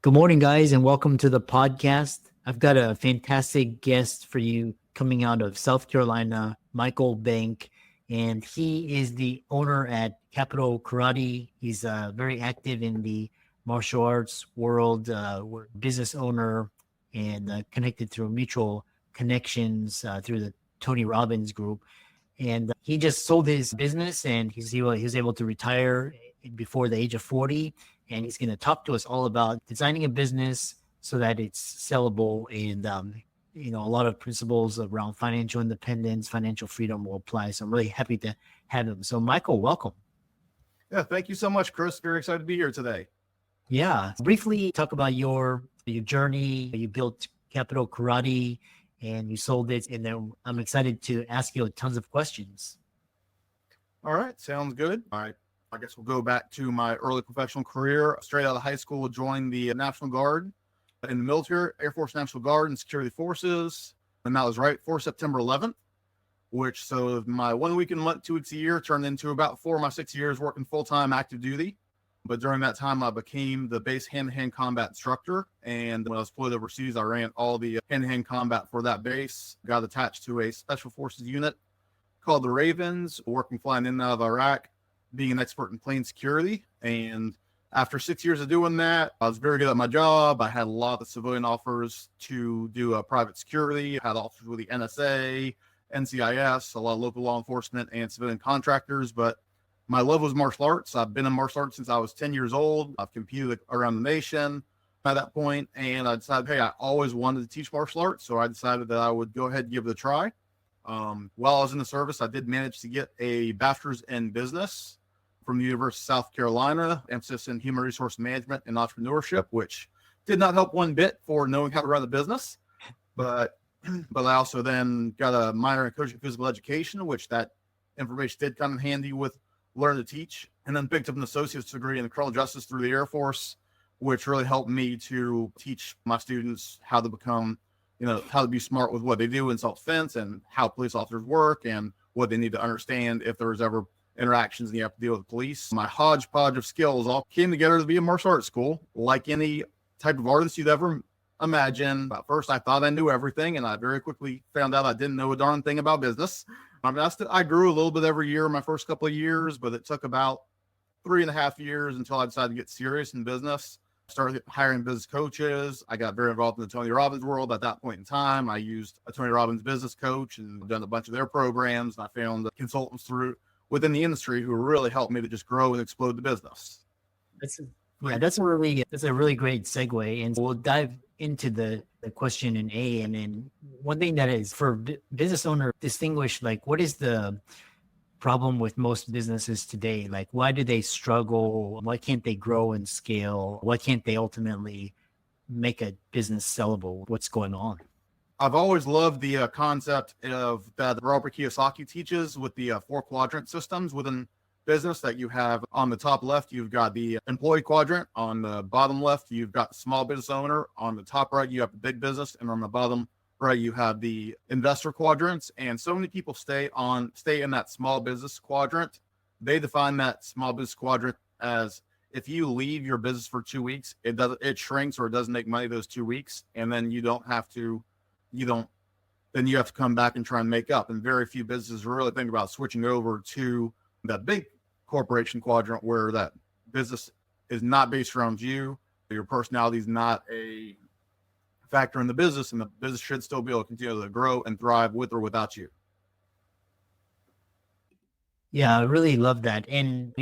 Good morning, guys, and welcome to the podcast. I've got a fantastic guest for you coming out of South Carolina, Michael Bank, and he is the owner at Capital Karate. He's very active in the martial arts world, business owner, and connected through mutual connections through the Tony Robbins group. And he just sold his business, and he was able to retire before the age of 40. And he's going to talk to us all about designing a business so that it's sellable, and a lot of principles around financial independence, financial freedom will apply. So I'm really happy to have him. So Michael, welcome. Yeah, thank you so much, Chris. Very excited to be here today. Yeah, briefly talk about your journey. You built Capital Karate and you sold it, and then I'm excited to ask you tons of questions. All right, sounds good. All right. I guess we'll go back to my early professional career. Straight out of high school, joined the National Guard in the military, Air Force National Guard and Security Forces. And that was right for September 11th, so my 1 week and 2 weeks a year turned into about 4 of my 6 years working full-time active duty. But during that time, I became the base hand-to-hand combat instructor. And when I was deployed overseas, I ran all the hand-to-hand combat for that base. Got attached to a special forces unit called the Ravens, working flying in and out of Iraq, being an expert in plane security. And after 6 years of doing that, I was very good at my job. I had a lot of civilian offers to do private security. I had offers with the NSA, NCIS, a lot of local law enforcement and civilian contractors. But my love was martial arts. I've been in martial arts since I was 10 years old. I've competed around the nation at that point. And I decided, hey, I always wanted to teach martial arts. So I decided that I would go ahead and give it a try. While I was in the service, I did manage to get a bachelor's in business from the University of South Carolina, emphasis in human resource management and entrepreneurship, which did not help one bit for knowing how to run a business. But I also then got a minor in coaching physical education, which that information did come in handy with learn to teach, and then picked up an associate's degree in criminal justice through the Air Force, which really helped me to teach my students how to become, how to be smart with what they do in self-defense and how police officers work and what they need to understand if there's ever interactions and you have to deal with the police. My hodgepodge of skills all came together to be a martial arts school. Like any type of artist you'd ever imagine, at first I thought I knew everything, and I very quickly found out I didn't know a darn thing about business. I grew a little bit every year my first couple of years, but it took about 3.5 years until I decided to get serious in business. Started hiring business coaches. I got very involved in the Tony Robbins world at that point in time. I used a Tony Robbins business coach and done a bunch of their programs. And I found consultants within the industry who really helped me to just grow and explode the business. That's a really great segue, and we'll dive into the question in A. And then one thing that is for business owner distinguish, like, what is the problem with most businesses today? Like, why do they struggle? Why can't they grow and scale? Why can't they ultimately make a business sellable? What's going on? I've always loved the concept of that Robert Kiyosaki teaches with the 4 quadrant systems within business, that you have on the top left, you've got the employee quadrant. On the bottom left, you've got the small business owner. On the top right, you have the big business. And on the bottom right, you have the investor quadrants. And so many people stay in that small business quadrant. They define that small business quadrant as if you leave your business for 2 weeks, it shrinks or it doesn't make money those 2 weeks. And then you have to come back and try and make up. And very few businesses really think about switching over to that big corporation quadrant, where that business is not based around you. Your personality is not a factor in the business, and the business should still be able to continue to grow and thrive with or without you. Yeah, I really love that. And,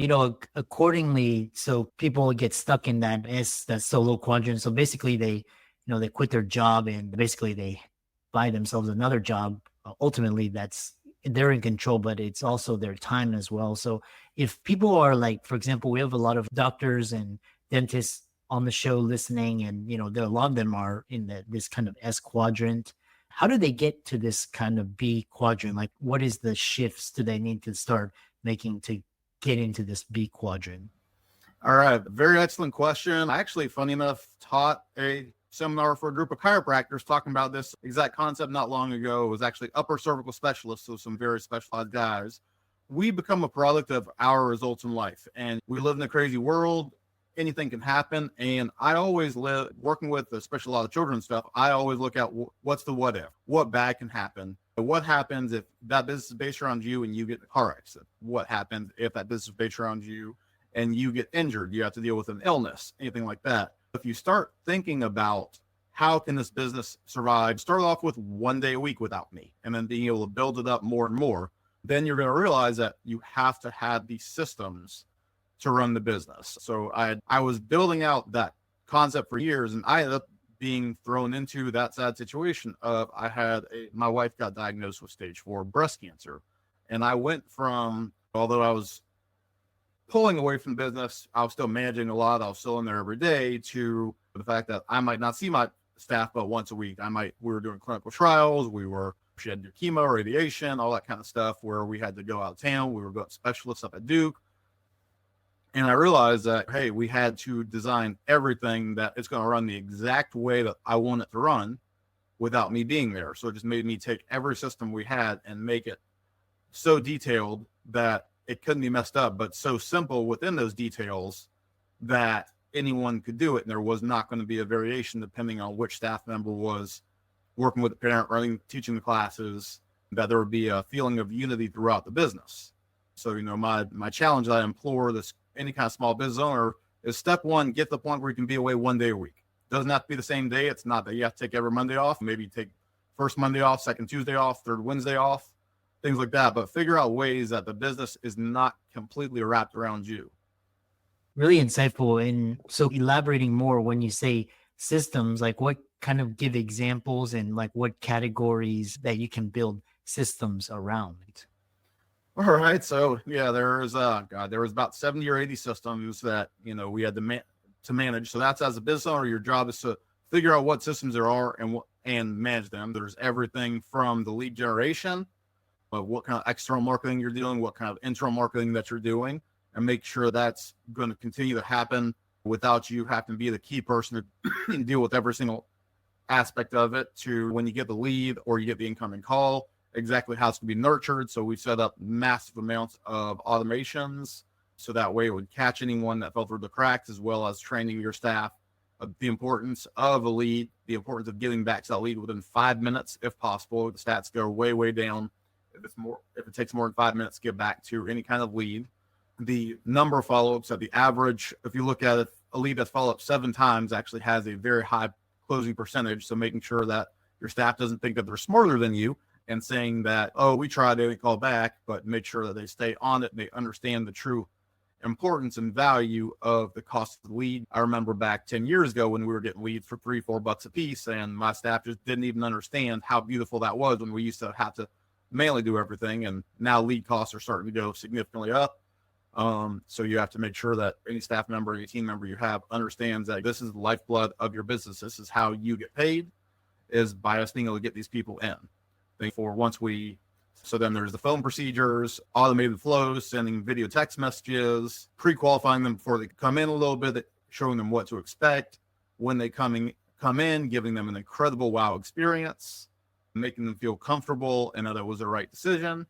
accordingly, so people get stuck in that solo quadrant. So basically they quit their job and basically they buy themselves another job. Ultimately, they're in control, but it's also their time as well. So if people are like, for example, we have a lot of doctors and dentists on the show listening, and, a lot of them are in this kind of S quadrant. How do they get to this kind of B quadrant? Like, what is the shifts do they need to start making to get into this B quadrant? All right. Very excellent question. I actually, funny enough, taught a seminar for a group of chiropractors talking about this exact concept not long ago. It was actually upper cervical specialists, so some very specialized guys. We become a product of our results in life, and we live in a crazy world. anything can happen. And I always live working with, especially a lot of children and stuff. I always look at what's the what if, what bad can happen. What happens if that business is based around you and you get in a car accident? What happens if that business is based around you and you get injured? You have to deal with an illness, anything like that. If you start thinking about how can this business survive, start off with 1 day a week without me, and then being able to build it up more and more, then you're going to realize that you have to have these systems to run the business. So I was building out that concept for years, and I ended up being thrown into that sad situation of my wife got diagnosed with stage 4 breast cancer. And I went from, although I was pulling away from the business, I was still managing a lot. I was still in there every day, to the fact that I might not see my staff but once a week. We were doing clinical trials. She had to do chemo, radiation, all that kind of stuff, where we had to go out of town. We were going specialists up at Duke. And I realized that, hey, we had to design everything that it's going to run the exact way that I want it to run without me being there. So it just made me take every system we had and make it so detailed that it couldn't be messed up, but so simple within those details that anyone could do it. And there was not going to be a variation depending on which staff member was working with the parent, teaching the classes, that there would be a feeling of unity throughout the business. So, my challenge that I implore any kind of small business owner is, step one, get to the point where you can be away 1 day a week. Doesn't have to be the same day. It's not that you have to take every Monday off. Maybe take first Monday off, second Tuesday off, third Wednesday off, things like that. But figure out ways that the business is not completely wrapped around you. Really insightful. And so elaborating more, when you say systems, like what kind of give examples and like what categories that you can build systems around? All right. So yeah, there was about 70 or 80 systems that, we had to manage. So that's, as a business owner, your job is to figure out what systems there are and manage them. There's everything from the lead generation, of what kind of external marketing you're doing, what kind of internal marketing that you're doing, and make sure that's going to continue to happen without you having to be the key person to deal with every single aspect of it, to when you get the lead or you get the incoming call, exactly how it's going to be nurtured. So we set up massive amounts of automations, so that way it would catch anyone that fell through the cracks, as well as training your staff of the importance of a lead, the importance of getting back to that lead within 5 minutes, if possible. The stats go way, way down if it takes more than 5 minutes to get back to any kind of lead. The number of follow-ups, at the average, if you look at it, a lead that's followed up 7 times actually has a very high closing percentage. So making sure that your staff doesn't think that they're smarter than you and saying that, oh, we tried, they didn't call back, but make sure that they stay on it and they understand the true importance and value of the cost of the lead. I remember back 10 years ago when we were getting leads for $3-4 a piece, and my staff just didn't even understand how beautiful that was when we used to have to manually do everything. And now lead costs are starting to go significantly up. So you have to make sure that any staff member, any team member you have understands that this is the lifeblood of your business. This is how you get paid, is by us being able to get these people in. So then there's the phone procedures, automated flows, sending video text messages, pre-qualifying them before they come in a little bit, showing them what to expect when they come in, giving them an incredible wow experience, making them feel comfortable and that it was the right decision.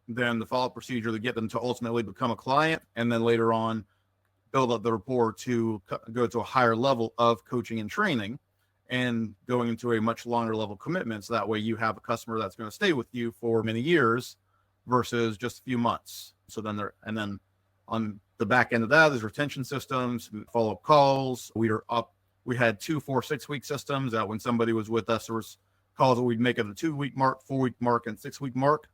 Then the follow-up procedure to get them to ultimately become a client, and then later on build up the rapport to go to a higher level of coaching and training and going into a much longer level commitment. So that way you have a customer that's going to stay with you for many years versus just a few months. So then on the back end of that, there's retention systems, follow-up calls. We had 2 4-6 week systems that when somebody was with us, there was calls that we'd make at the 2-week mark, 4-week mark, and 6-week mark.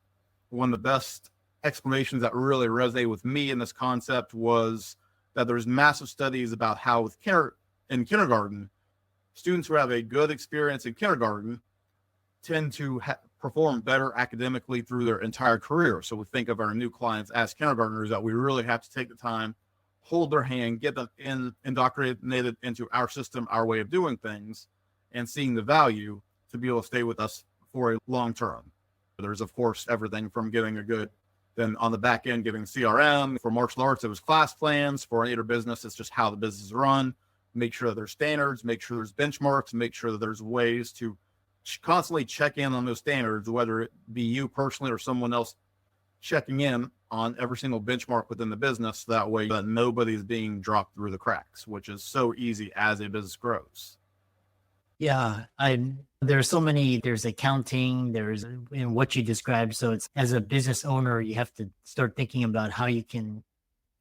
One of the best explanations that really resonated with me in this concept was that there's massive studies about how in kindergarten, students who have a good experience in kindergarten tend to perform better academically through their entire career. So we think of our new clients as kindergartners, that we really have to take the time, hold their hand, get them indoctrinated into our system, our way of doing things, and seeing the value to be able to stay with us for a long term. There's, of course, everything from then on the back end, giving CRM. For martial arts, it was class plans. For any other business, it's just how the business is run. Make sure that there's standards, make sure there's benchmarks, make sure that there's ways to constantly check in on those standards, whether it be you personally or someone else checking in on every single benchmark within the business. That way that nobody's being dropped through the cracks, which is so easy as a business grows. Yeah, there's so many, there's accounting, there's in what you described. So it's as a business owner, you have to start thinking about how you can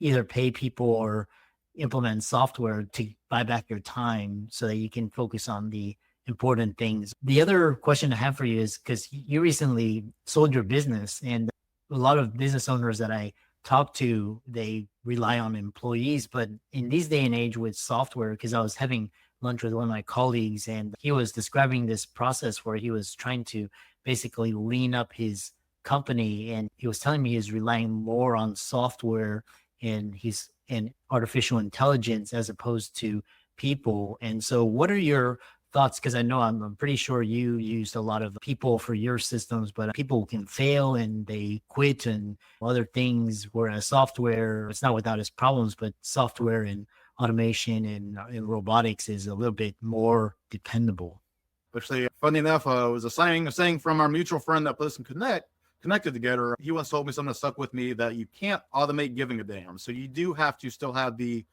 either pay people or implement software to buy back your time so that you can focus on the important things. The other question I have for you is because you recently sold your business, and a lot of business owners that I talk to, they rely on employees. But in this day and age with software, because I was having lunch with one of my colleagues and he was describing this process where he was trying to basically lean up his company, and he was telling me he's relying more on software and artificial intelligence as opposed to people. And so what are your thoughts? Because I know I'm pretty sure you used a lot of people for your systems, but people can fail and they quit and other things, whereas software, it's not without its problems, but software and automation and robotics is a little bit more dependable. Actually, funny enough, it was a saying from our mutual friend that put us connected together. He once told me something that stuck with me, that you can't automate giving a damn. So you do have to still have the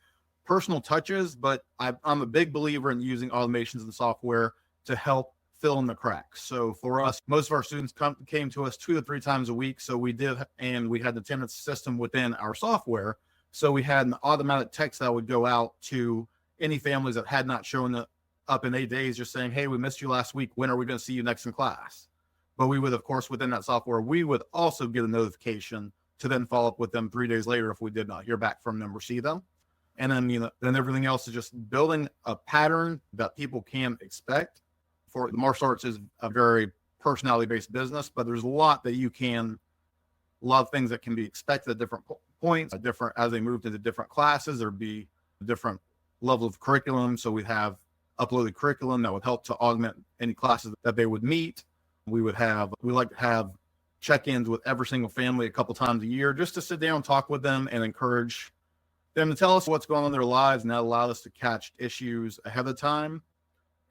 personal touches, but I'm a big believer in using automations and software to help fill in the cracks. So for us, most of our students came to us 2 to 3 times a week. So we did, and we had the attendance system within our software. So we had an automatic text that would go out to any families that had not shown up in 8 days, just saying, hey, we missed you last week. When are we going to see you next in class? But we would, of course, within that software, we would also get a notification to then follow up with them 3 days later if we did not hear back from them or see them. And then, then everything else is just building a pattern that people can expect. For the martial arts is a very personality-based business, but there's a lot of things that can be expected at different points, as they moved into different classes. There'd be different level of curriculum. So we have uploaded curriculum that would help to augment any classes that they would meet. We like to have check-ins with every single family a couple times a year, just to sit down, talk with them, and encourage them to tell us what's going on in their lives, and that allowed us to catch issues ahead of time.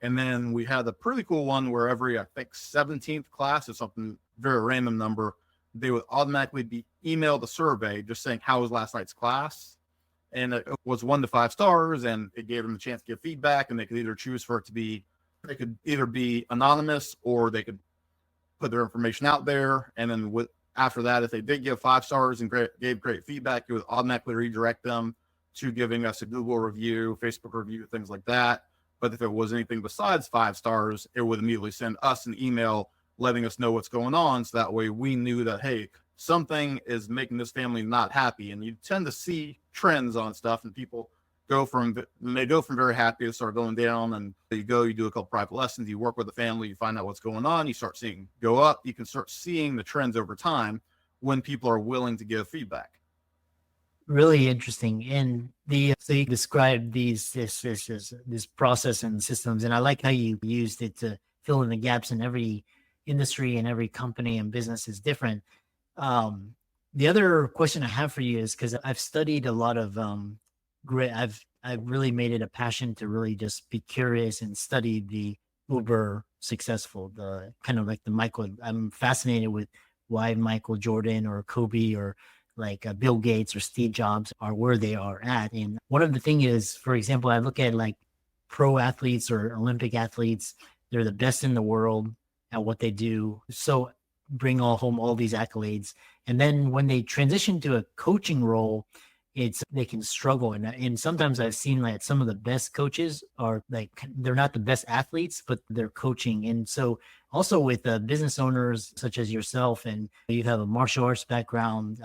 And then we had a pretty cool one where every, I think, 17th class is something very random number, they would automatically be emailed a survey just saying, how was last night's class? And it was 1 to 5 stars, and it gave them a chance to give feedback, and they could either choose for it to be, they could either be anonymous or they could put their information out there. And then after that, if they did give 5 stars and gave great feedback, it would automatically redirect them to giving us a Google review, Facebook review, things like that. But if it was anything besides 5 stars, it would immediately send us an email letting us know what's going on. So that way we knew that, hey, something is making this family not happy. And you tend to see trends on stuff, and people go from very happy to start going down. And you do a couple private lessons, you work with the family, you find out what's going on, you start seeing go up. You can start seeing the trends over time when people are willing to give feedback. Really interesting. And so you described this process and systems, and I like how you used it to fill in the gaps. In every industry and every company and business is different. The other question I have for you is, because I've studied a lot of I've really made it a passion to really just be curious and study the uber successful, the kind of like the Michael. I'm fascinated with why Michael Jordan or Kobe or like Bill Gates or Steve Jobs are where they are at. And one of the thing is, for example, I look at like pro athletes or Olympic athletes. They're the best in the world at what they do. So bring home all these accolades. And then when they transition to a coaching role, they can struggle. And sometimes I've seen like some of the best coaches are like, they're not the best athletes, but they're coaching. And so also with business owners such as yourself, and you have a martial arts background.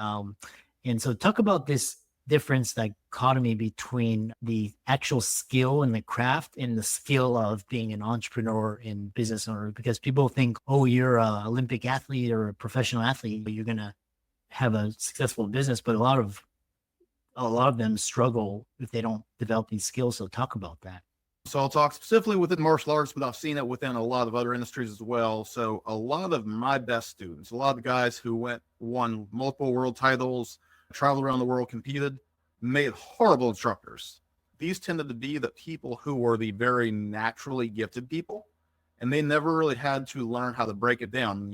And so talk about this difference, dichotomy between the actual skill and the craft and the skill of being an entrepreneur and business owner, because people think, oh, you're an Olympic athlete or a professional athlete, you're going to have a successful business. But a lot of them struggle if they don't develop these skills. So talk about that. So I'll talk specifically within martial arts, but I've seen it within a lot of other industries as well. So a lot of my best students, a lot of the guys who won multiple world titles, traveled around the world, competed, made horrible instructors. These tended to be the people who were the very naturally gifted people, and they never really had to learn how to break it down.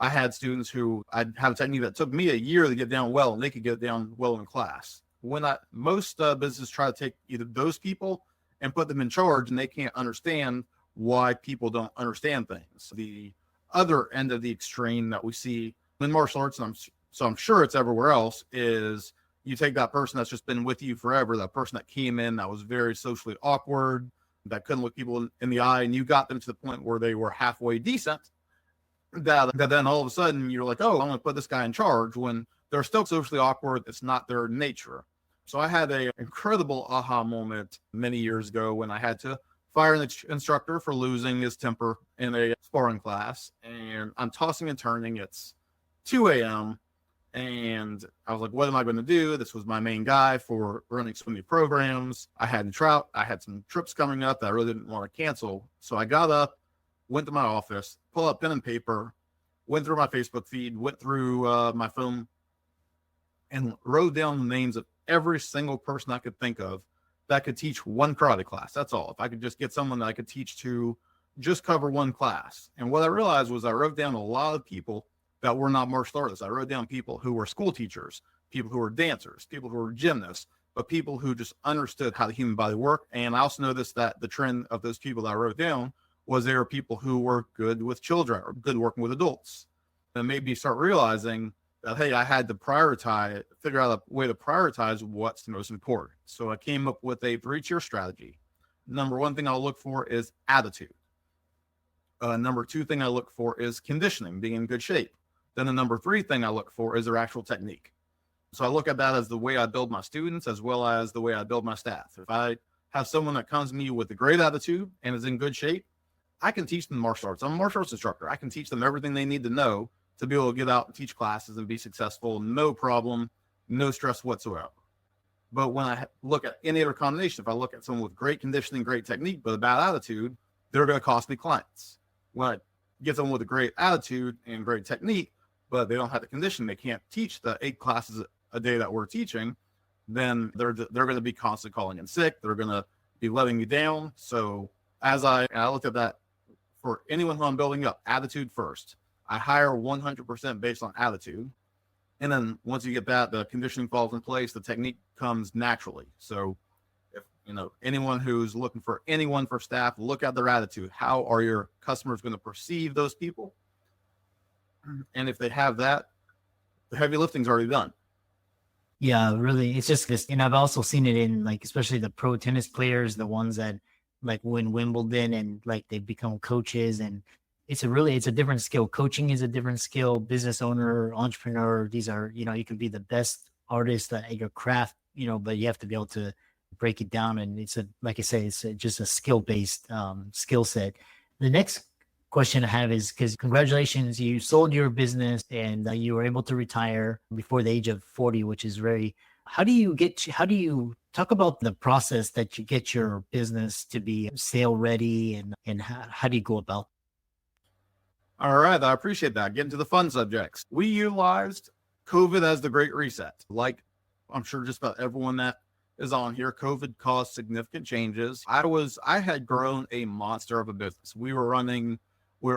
I had students who I'd have a technique that took me a year to get down well, and they could get down well in class. Most businesses try to take either those people and put them in charge, and they can't understand why people don't understand things. The other end of the extreme that we see in martial arts, and I'm sure it's everywhere else, is you take that person that's just been with you forever, that person that came in that was very socially awkward, that couldn't look people in the eye, and you got them to the point where they were halfway decent, that then all of a sudden you're like, oh, I'm going to put this guy in charge, when they're still socially awkward. It's not their nature. So I had an incredible aha moment many years ago when I had to fire an instructor for losing his temper in a sparring class. And I'm tossing and turning. It's 2 a.m. And I was like, what am I going to do? This was my main guy for running so many programs. I had some trips coming up that I really didn't want to cancel. So I got up, went to my office, pulled out pen and paper, went through my Facebook feed, went through my phone, and wrote down the names of every single person I could think of that could teach one karate class. That's all. If I could just get someone that I could teach to just cover one class. And what I realized was I wrote down a lot of people that were not martial artists. I wrote down people who were school teachers, people who were dancers, people who were gymnasts, but people who just understood how the human body worked. And I also noticed that the trend of those people that I wrote down was there were people who were good with children or good working with adults. And made me start realizing that, hey, I had to figure out a way to prioritize what's the most important. So I came up with a 3-tier strategy. Number one thing I'll look for is attitude. Number 2 thing I look for is conditioning, being in good shape. Then the number 3 thing I look for is their actual technique. So I look at that as the way I build my students as well as the way I build my staff. If I have someone that comes to me with a great attitude and is in good shape, I can teach them martial arts. I'm a martial arts instructor. I can teach them everything they need to know to be able to get out and teach classes and be successful. No problem, no stress whatsoever. But when I look at any other combination, if I look at someone with great conditioning, great technique, but a bad attitude, they're going to cost me clients. When I get someone with a great attitude and great technique, but they don't have the condition, they can't teach the 8 classes a day that we're teaching, then they're going to be constantly calling in sick. They're going to be letting me down. So as I looked at that, for anyone who I'm building up, attitude first. I hire 100% based on attitude. And then once you get that, the conditioning falls in place, the technique comes naturally. So if anyone who's looking for anyone for staff, look at their attitude. How are your customers going to perceive those people? And if they have that, the heavy lifting's already done. Yeah, really. It's just this, and I've also seen it in especially the pro tennis players, the ones that win Wimbledon and they become coaches, and it's a different skill. Coaching is a different skill. Business owner, entrepreneur, these are, you can be the best artist at your craft, but you have to be able to break it down. And like I say, it's just a skill-based skill set. The next question I have is, because congratulations, you sold your business and you were able to retire before the age of 40, which is how do you talk about the process that you get your business to be sale ready, and how do you go about? All right. I appreciate that. Getting to the fun subjects. We utilized COVID as the great reset. Like I'm sure just about everyone that is on here, COVID caused significant changes. I had grown a monster of a business. We were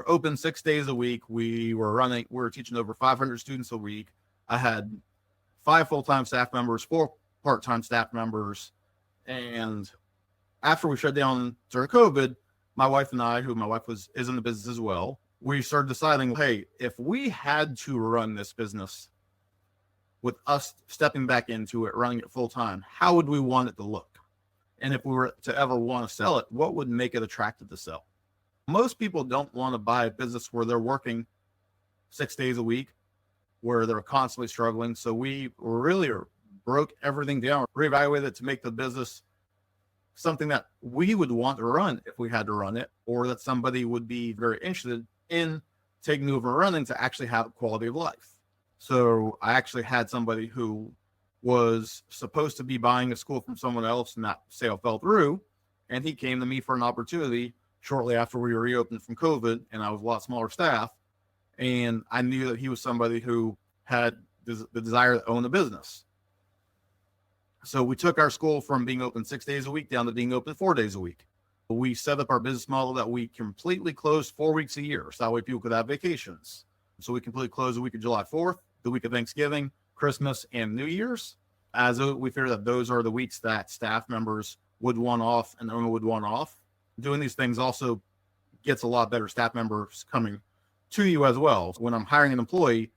open 6 days a week. We were teaching over 500 students a week. I had 5 full-time staff members, 4 part-time staff members. And after we shut down during COVID, my wife and I, who my wife is in the business as well, we started deciding, hey, if we had to run this business with us stepping back into it, running it full time, how would we want it to look? And if we were to ever want to sell it, what would make it attractive to sell? Most people don't want to buy a business where they're working 6 days a week, where they're constantly struggling. So we really broke everything down, reevaluated it to make the business something that we would want to run if we had to run it, or that somebody would be very interested in taking over and running to actually have quality of life. So I actually had somebody who was supposed to be buying a school from someone else, and that sale fell through. And he came to me for an opportunity shortly after we reopened from COVID, and I was a lot smaller staff. And I knew that he was somebody who had the desire to own a business. So we took our school from being open 6 days a week down to being open 4 days a week. We set up our business model that we completely closed 4 weeks a year. So that way people could have vacations. So we completely closed the week of July 4th, the week of Thanksgiving, Christmas, and New Year's. As we figured that those are the weeks that staff members would want off and the owner would want off. Doing these things also gets a lot better staff members coming to you as well. When I'm hiring an employee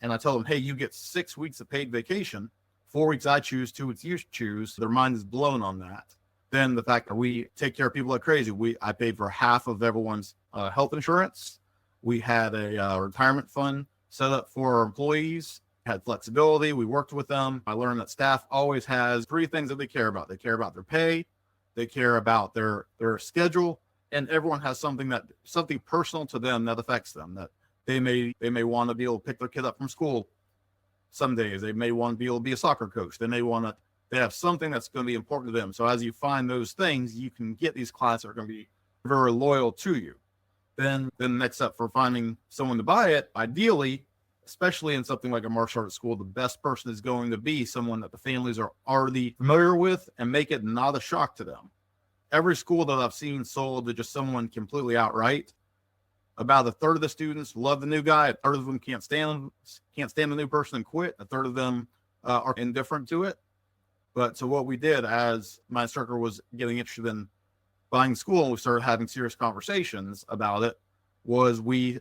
and I tell them, hey, you get 6 weeks of paid vacation, 4 weeks I choose, 2 weeks you choose, their mind is blown on that. Then the fact that we take care of people like crazy. I paid for half of everyone's health insurance. We had a retirement fund set up for our employees, had flexibility. We worked with them. I learned that staff always has 3 things that they care about. They care about their pay, they care about their schedule, and everyone has something personal to them that affects them, that they may want to be able to pick their kid up from school some days. They may want to be able to be a soccer coach. They have something that's going to be important to them. So as you find those things, you can get these clients that are going to be very loyal to you. Then next up for finding someone to buy it, ideally, especially in something like a martial arts school, the best person is going to be someone that the families are already familiar with and make it not a shock to them. Every school that I've seen sold to just someone completely outright, about a third of the students love the new guy, a third of them can't stand the new person and quit, a third of them are indifferent to it. But so what we did as my instructor was getting interested in buying school and we started having serious conversations about it, was we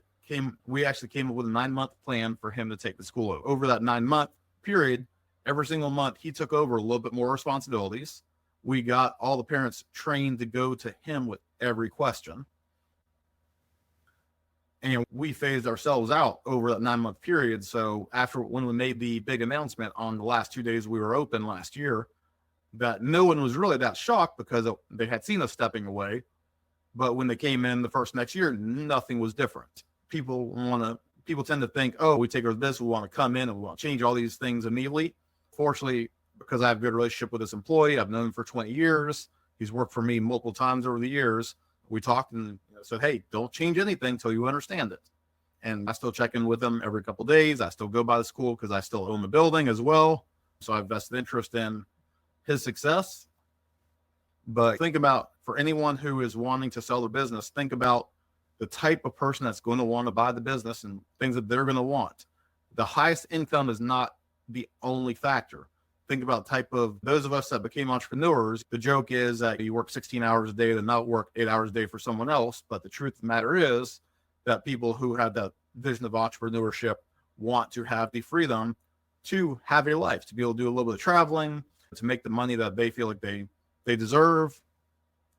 actually came up with a 9-month plan for him to take the school over. Over that 9-month period, every single month he took over a little bit more responsibilities. We got all the parents trained to go to him with every question. And we phased ourselves out over that 9-month period. So when we made the big announcement on the last 2 days we were open last year, that no one was really that shocked because they had seen us stepping away. But when they came in the first next year, nothing was different. People tend to think, oh, we take over this, we want to come in and we want to change all these things immediately. Fortunately, because I have a good relationship with this employee, I've known him for 20 years. He's worked for me multiple times over the years. We talked and said, hey, don't change anything until you understand it. And I still check in with him every couple of days. I still go by the school because I still own the building as well. So I have vested interest in his success. But think about, for anyone who is wanting to sell their business, think about the type of person that's going to want to buy the business and things that they're going to want. The highest income is not the only factor. Think about the type of those of us that became entrepreneurs. The joke is that you work 16 hours a day to not work 8 hours a day for someone else. But the truth of the matter is that people who have that vision of entrepreneurship want to have the freedom to have a life, to be able to do a little bit of traveling, to make the money that they feel like they deserve,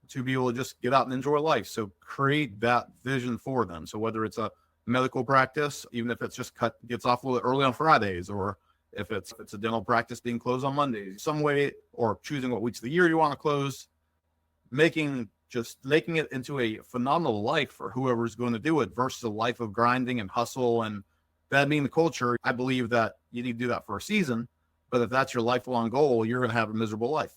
to be able to just get out and enjoy life. So create that vision for them. So whether it's a medical practice, even if it's just gets off a little early on Fridays, or if it's a dental practice being closed on Mondays, some way, or choosing what weeks of the year you want to close, making it into a phenomenal life for whoever's going to do it versus a life of grinding and hustle and that being the culture. I believe that you need to do that for a season, but if that's your lifelong goal, you're going to have a miserable life.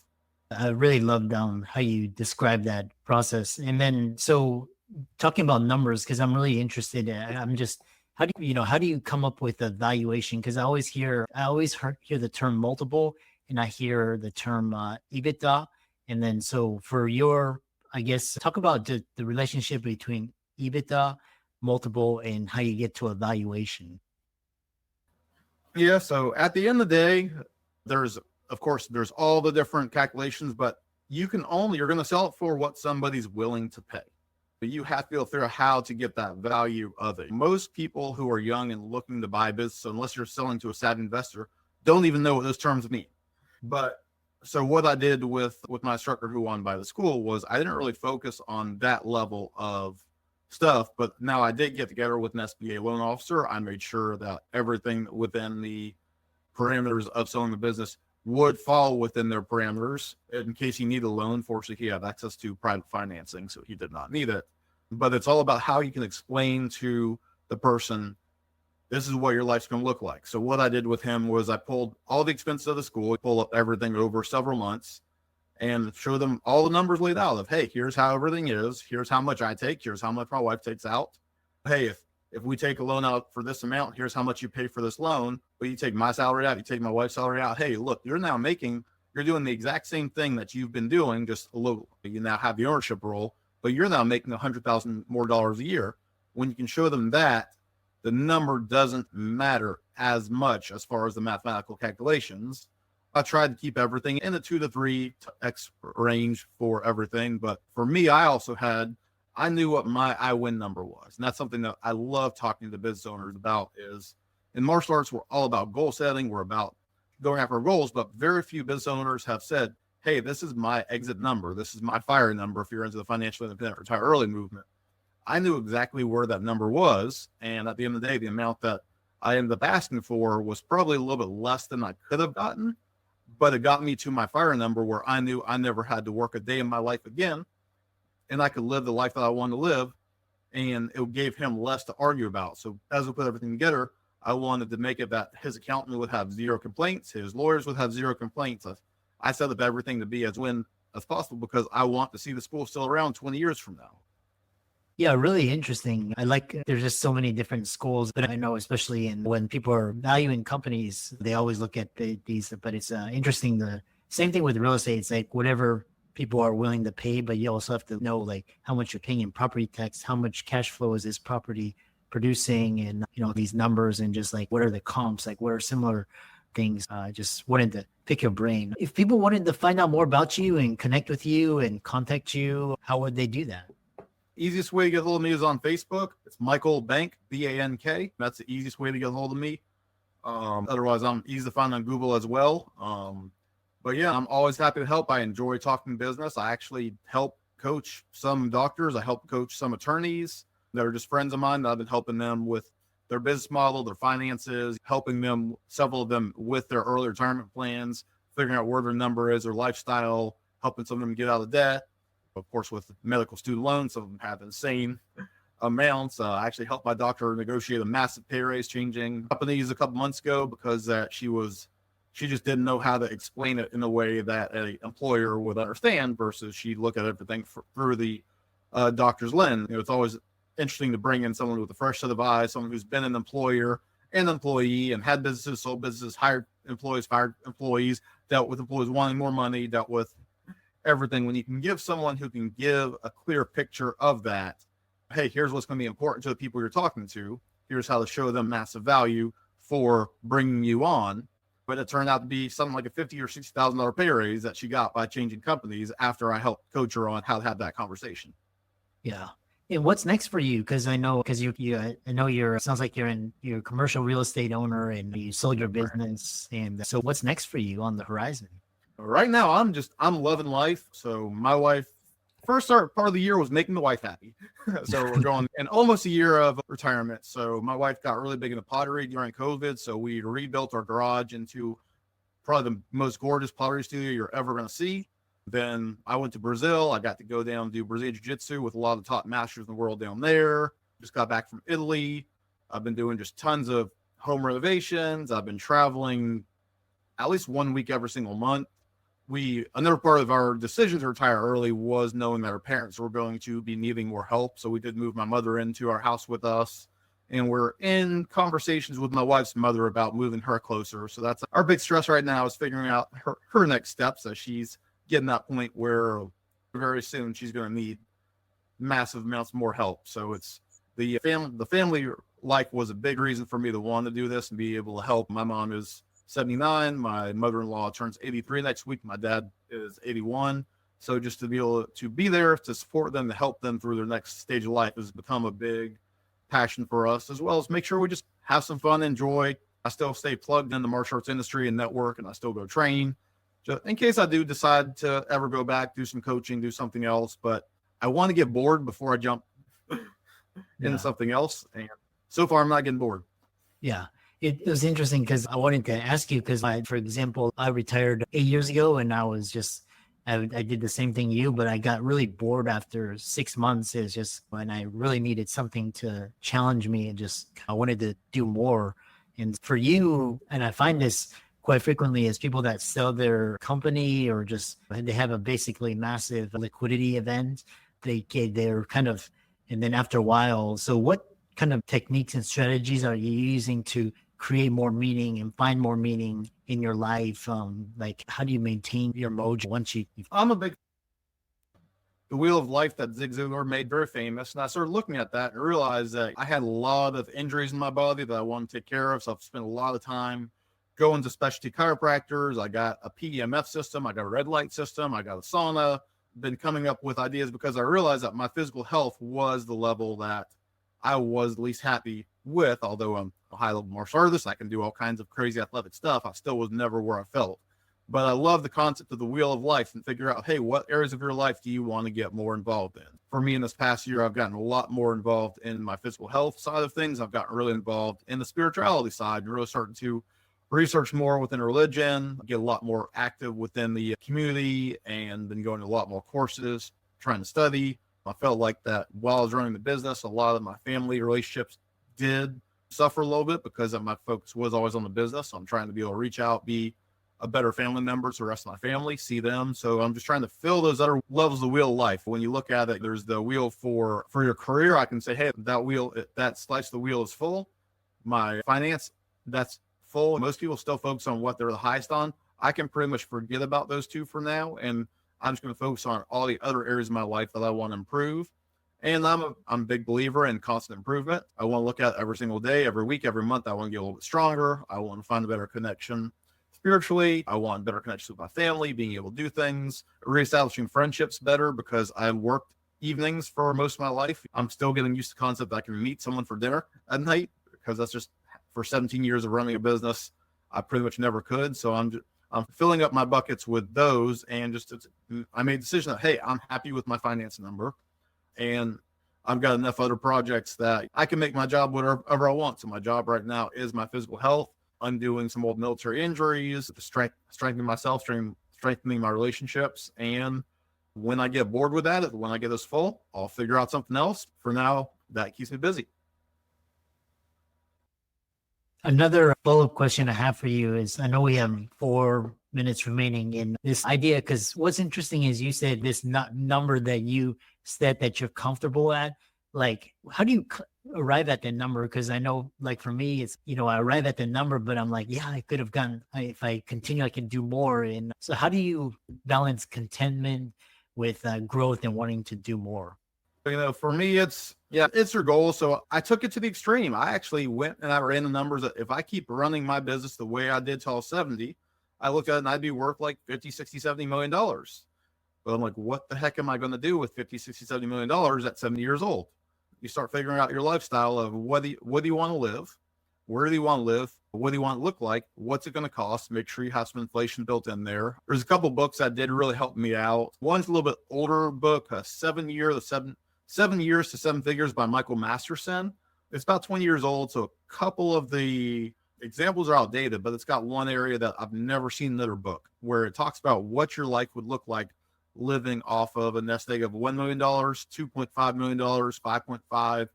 I really loved how you described that process. And then, so talking about numbers, because I'm really interested. How do you come up with a valuation? Because I always hear the term multiple, and I hear the term EBITDA. And then, so for talk about the relationship between EBITDA, multiple, and how you get to a valuation. Yeah. So at the end of the day, there's all the different calculations, but you're going to sell it for what somebody's willing to pay. But you have to be able to figure out how to get that value of it. Most people who are young and looking to buy business, unless you're selling to a savvy investor, don't even know what those terms mean. But so what I did with my instructor who wanted to buy the school was I didn't really focus on that level of stuff, but now I did get together with an SBA loan officer. I made sure that everything within the parameters of selling the business would fall within their parameters. In case he needed a loan, fortunately, he had access to private financing, so he did not need it. But it's all about how you can explain to the person, this is what your life's going to look like. So what I did with him was I pulled all the expenses of the school, pull up everything over several months, and show them all the numbers laid out of, hey, here's how everything is. Here's how much I take. Here's how much my wife takes out. Hey, if we take a loan out for this amount, here's how much you pay for this loan. But you take my salary out, you take my wife's salary out. Hey, look, you're doing the exact same thing that you've been doing, just a little. You now have the ownership role, but you're now making $100,000 more a year. When you can show them that, the number doesn't matter as much as far as the mathematical calculations. I tried to keep everything in the 2 to 3x range for everything. But for me, I knew what my I win number was. And that's something that I love talking to business owners about is in martial arts, we're all about goal setting. We're about going after our goals, but very few business owners have said, hey, this is my exit number. This is my fire number. If you're into the financial independent retire early movement, I knew exactly where that number was. And at the end of the day, the amount that I ended up asking for was probably a little bit less than I could have gotten, but it got me to my fire number where I knew I never had to work a day in my life again. And I could live the life that I wanted to live. And it gave him less to argue about. So as we put everything together, I wanted to make it that his accountant would have zero complaints. His lawyers would have zero complaints. I set up everything to be as win as possible because I want to see the school still around 20 years from now. Yeah, really interesting. I like there's just so many different schools, but I know especially when people are valuing companies, they always look at these, but it's interesting. The same thing with real estate. It's like whatever people are willing to pay, but you also have to know like how much you're paying in property tax, how much cash flow is this property producing, and these numbers, and just like what are the comps, like what are similar things. Just wanted to pick your brain. If people wanted to find out more about you and connect with you and contact you, how would they do that? Easiest way to get a hold of me is on Facebook. It's Michael Bank, Bank. That's the easiest way to get a hold of me. Otherwise, I'm easy to find on Google as well. But yeah, I'm always happy to help. I enjoy talking business. I actually help coach some doctors. I help coach some attorneys that are just friends of mine that I've been helping them with their business model, their finances, helping them, several of them with their early retirement plans, figuring out where their number is, their lifestyle, helping some of them get out of debt. Of course, with medical student loans, some of them have insane amounts. I actually helped my doctor negotiate a massive pay raise, changing companies a couple months ago because she just didn't know how to explain it in a way that an employer would understand versus she'd look at everything through the doctor's lens. It's always interesting to bring in someone with a fresh set of eyes, someone who's been an employer and employee and had businesses, sold businesses, hired employees, fired employees, dealt with employees wanting more money, dealt with everything. When you can give someone who can give a clear picture of that, hey, here's what's going to be important to the people you're talking to. Here's how to show them massive value for bringing you on. But it turned out to be something like a $50,000 or $60,000 pay raise that she got by changing companies after I helped coach her on how to have that conversation. Yeah. And what's next for you? Because I know, sounds like you're a commercial real estate owner and you sold your business. And so what's next for you on the horizon? Right now, I'm loving life. So my wife, first part of the year was making the wife happy. So we're going in almost a year of retirement. So my wife got really big into pottery during COVID. So we rebuilt our garage into probably the most gorgeous pottery studio you're ever going to see. Then I went to Brazil. I got to go down and do Brazilian Jiu-Jitsu with a lot of the top masters in the world down there. Just got back from Italy. I've been doing just tons of home renovations. I've been traveling at least 1 week every single month. Another part of our decision to retire early was knowing that our parents were going to be needing more help. So we did move my mother into our house with us. And we're in conversations with my wife's mother about moving her closer. So that's our big stress right now, is figuring out her next steps as she's getting that point where very soon she's going to need massive amounts more help. So it's the family life was a big reason for me to want to do this and be able to help. My mom is 79. My mother-in-law turns 83 next week. My dad is 81. So just to be able to be there to support them, to help them through their next stage of life has become a big passion for us, as well as make sure we just have some fun, enjoy. I still stay plugged in the martial arts industry and network, and I still go train just in case I do decide to ever go back, do some coaching, do something else. But I want to get bored before I jump into something else. And so far, I'm not getting bored. Yeah. It was interesting because I wanted to ask you because, for example, I retired 8 years ago and I did the same thing you, but I got really bored after 6 months. It was just when I really needed something to challenge me and I wanted to do more. And for you, and I find this quite frequently, as people that sell their company or they have a basically massive liquidity event, they're kind of, and then after a while, so what kind of techniques and strategies are you using to create more meaning and find more meaning in your life? Like how do you maintain your mojo once I'm a big the wheel of life that Zig Ziglar made very famous. And I started looking at that and realized that I had a lot of injuries in my body that I wanted to take care of. So I've spent a lot of time going to specialty chiropractors. I got a PEMF system. I got a red light system. I got a sauna. Been coming up with ideas because I realized that my physical health was the level that I was least happy with. Although I'm a high level martial artist, I can do all kinds of crazy athletic stuff. I still was never where I felt. But I love the concept of the wheel of life and figure out, hey, what areas of your life do you want to get more involved in? For me, in this past year, I've gotten a lot more involved in my physical health side of things. I've gotten really involved in the spirituality side and really starting to research more within religion, get a lot more active within the community, and been going to a lot more courses, trying to study. I felt like that while I was running the business, a lot of my family relationships did suffer a little bit because my focus was always on the business. So I'm trying to be able to reach out, be a better family member to the rest of my family, see them. So I'm just trying to fill those other levels of the wheel of life. When you look at it, there's the wheel for your career. I can say, hey, that wheel, that slice of the wheel is full. My finance, that's full. Most people still focus on what they're the highest on. I can pretty much forget about those two for now. And I'm just going to focus on all the other areas of my life that I want to improve. And I'm a big believer in constant improvement. I want to look at every single day, every week, every month. I want to get a little bit stronger. I want to find a better connection spiritually. I want better connections with my family, being able to do things, reestablishing friendships better because I worked evenings for most of my life. I'm still getting used to the concept that I can meet someone for dinner at night because that's just for 17 years of running a business, I pretty much never could. So I'm filling up my buckets with those. And I made a decision that, hey, I'm happy with my finance number. And I've got enough other projects that I can make my job whatever I want. So my job right now is my physical health, undoing some old military injuries, strengthening myself, strengthening my relationships. And when I get bored with that, when I get this full, I'll figure out something else. For now, that keeps me busy. Another follow-up question I have for you is, I know we have 4 minutes remaining in this idea, because what's interesting is you said this number that you said that you're comfortable at. Like, how do you arrive at that number? Because I know, like, for me, it's, I arrive at the number, but I'm like, yeah, I could have gone, if I continue, I can do more. And so how do you balance contentment with growth and wanting to do more? For me, it's your goal. So I took it to the extreme. I actually went and I ran the numbers that if I keep running my business the way I did till I was 70, I looked at it and I'd be worth like 50, 60, $70 million. But I'm like, what the heck am I going to do with 50, 60, $70 million at 70 years old? You start figuring out your lifestyle of what do you want to live? Where do you want to live? What do you want to look like? What's it going to cost? Make sure you have some inflation built in there. There's a couple books that did really help me out. One's a little bit older book, 7 years to 7 figures by Michael Masterson. It's about 20 years old. So a couple of the examples are outdated, but it's got one area that I've never seen another book where it talks about what your life would look like living off of a nest egg of $1 million, $2.5 million, 5.5,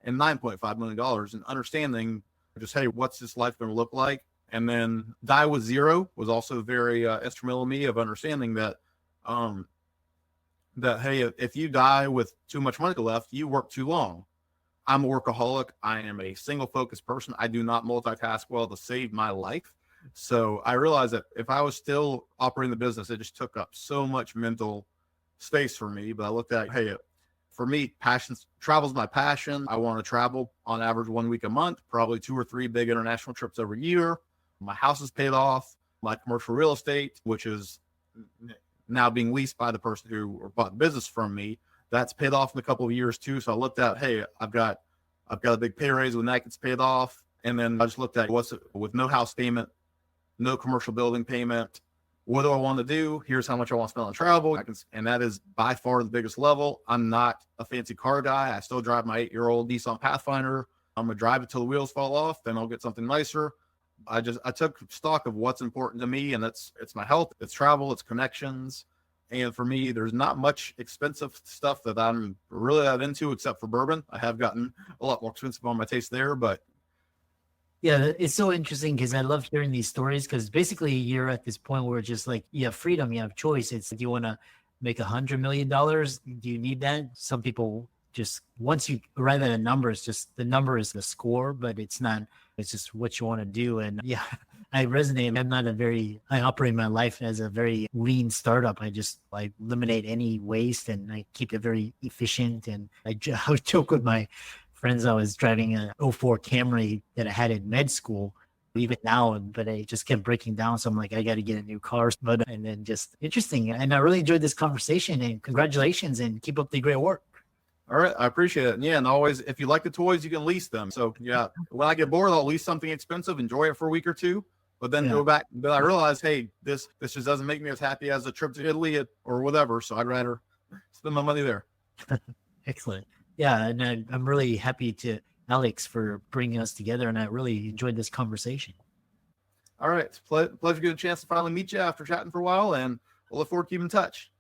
and $9.5 million, and understanding just, hey, what's this life going to look like? And then Die with Zero was also very instrumental in me of understanding that, hey, if you die with too much money left, you work too long. I'm a workaholic. I am a single focused person. I do not multitask well to save my life. So I realized that if I was still operating the business, it just took up so much mental space for me. But I looked at, hey, for me, travel's my passion. I want to travel on average 1 week a month, probably 2 or 3 big international trips every year. My house is paid off. My commercial real estate, which is now being leased by the person who bought the business from me, that's paid off in a couple of years too. So I looked at, hey, I've got a big pay raise when that gets paid off. And then I just looked at with no house payment, no commercial building payment. What do I want to do? Here's how much I want to spend on travel. And that is by far the biggest level. I'm not a fancy car guy. I still drive my 8-year-old Nissan Pathfinder. I'm going to drive it till the wheels fall off. Then I'll get something nicer. I took stock of what's important to me, and it's my health, it's travel, it's connections. And for me, there's not much expensive stuff that I'm really that into except for bourbon. I have gotten a lot more expensive on my taste there, but yeah, it's so interesting because I love hearing these stories, because basically you're at this point where it's just like you have freedom, you have choice. It's, do you want to make $100 million? Do you need that? Some people just, once you arrive at a number, it's just the number is the score, but it's not, it's just what you want to do. And yeah, I resonate. I operate my life as a very lean startup. I eliminate any waste and I keep it very efficient. And I would joke with my friends. I was driving a '04 Camry that I had in med school, even now, but I just kept breaking down. So I'm like, I got to get a new car. And then just interesting. And I really enjoyed this conversation, and congratulations, and keep up the great work. All right. I appreciate it. And yeah. And always, if you like the toys, you can lease them. So yeah, when I get bored, I'll lease something expensive, enjoy it for a week or two, but then go back. But I realize, hey, this just doesn't make me as happy as a trip to Italy or whatever. So I'd rather spend my money there. Excellent. Yeah. And I'm really happy to Alex for bringing us together. And I really enjoyed this conversation. All right. It's a pleasure to get a chance to finally meet you after chatting for a while. And we'll look forward to keeping in touch.